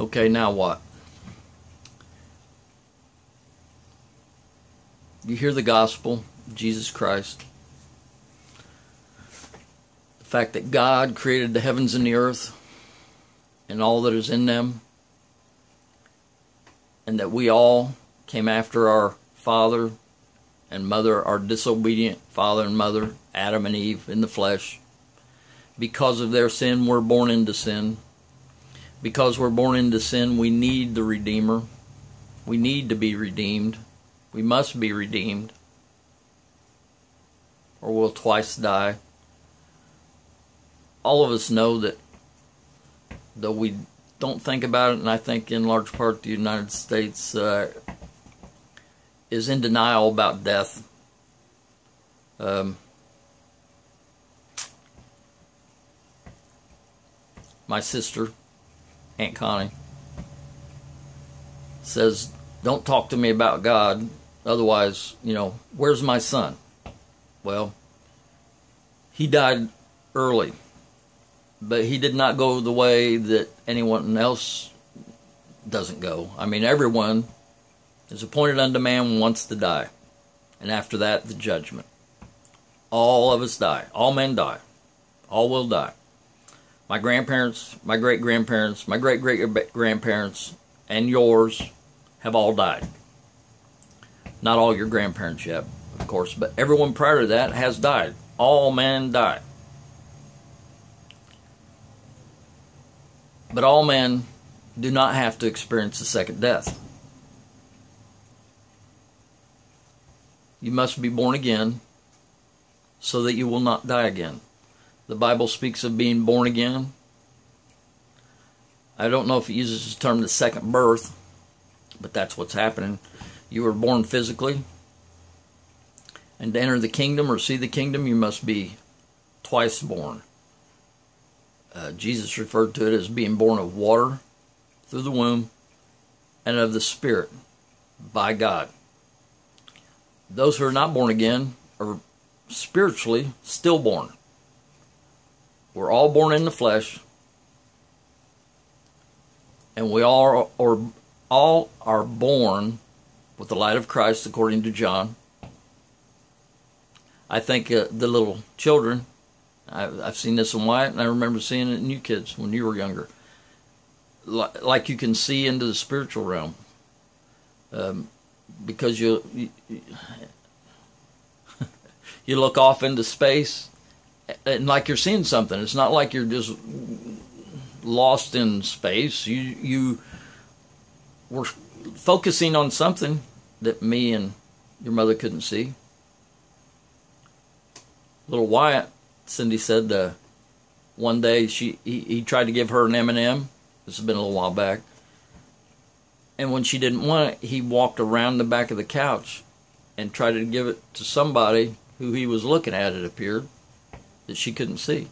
Okay, now what? You hear the gospel, Jesus Christ. The fact that God created the heavens and the earth and all that is in them, and that we all came after our father and mother, our disobedient father and mother, Adam and Eve, in the flesh. Because of their sin, we're born into sin. Because we're born into sin, we need the Redeemer. We need to be redeemed. We must be redeemed, or we'll twice die. All of us know that, though we don't think about it, and I think in large part the United States is in denial about death. My sister, Aunt Connie, says, don't talk to me about God, otherwise, where's my son? Well, he died early, but he did not go the way that anyone else doesn't go. I mean, everyone is appointed unto man once to die, and after that, the judgment. All of us die. All men die. All will die. My grandparents, my great-grandparents, my great-great-grandparents, and yours have all died. Not all your grandparents yet, of course, but everyone prior to that has died. All men die. But all men do not have to experience a second death. You must be born again so that you will not die again. The Bible speaks of being born again. I don't know if it uses the term the second birth, but that's what's happening. You were born physically, and to enter the kingdom or see the kingdom, you must be twice born. Jesus referred to it as being born of water through the womb and of the Spirit by God. Those who are not born again are spiritually stillborn. We're all born in the flesh, and we all are born with the light of Christ, according to John. I think the little children, I've seen this in Wyatt, and I remember seeing it in you kids when you were younger. Like you can see into the spiritual realm, because you look off into space, and like you're seeing something. It's not like you're just lost in space. You were focusing on something that me and your mother couldn't see. Little Wyatt, Cindy said, one day he tried to give her an M&M. This has been a little while back. And when she didn't want it, he walked around the back of the couch and tried to give it to somebody who he was looking at, it appeared, that she couldn't see.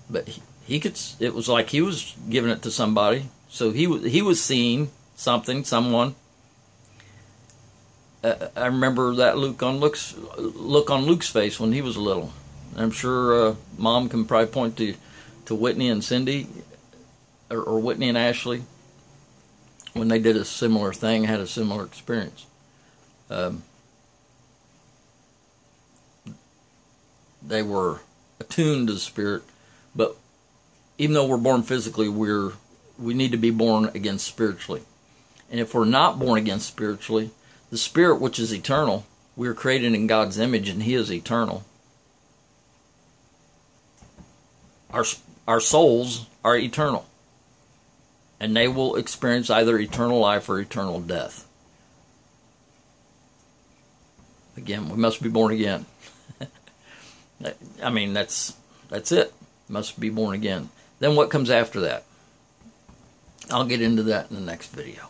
But he could. It was like he was giving it to somebody. So he was seeing something, someone. I remember that look on Luke's face when he was little. I'm sure Mom can probably point to Whitney and Cindy, or Whitney and Ashley, when they did a similar thing, had a similar experience. They were attuned to the Spirit, but even though we're born physically, we need to be born again spiritually. And if we're not born again spiritually, the Spirit, which is eternal, we are created in God's image, and He is eternal. Our souls are eternal, and they will experience either eternal life or eternal death. Again, we must be born again. I mean, that's it. Must be born again. Then what comes after that? I'll get into that in the next video.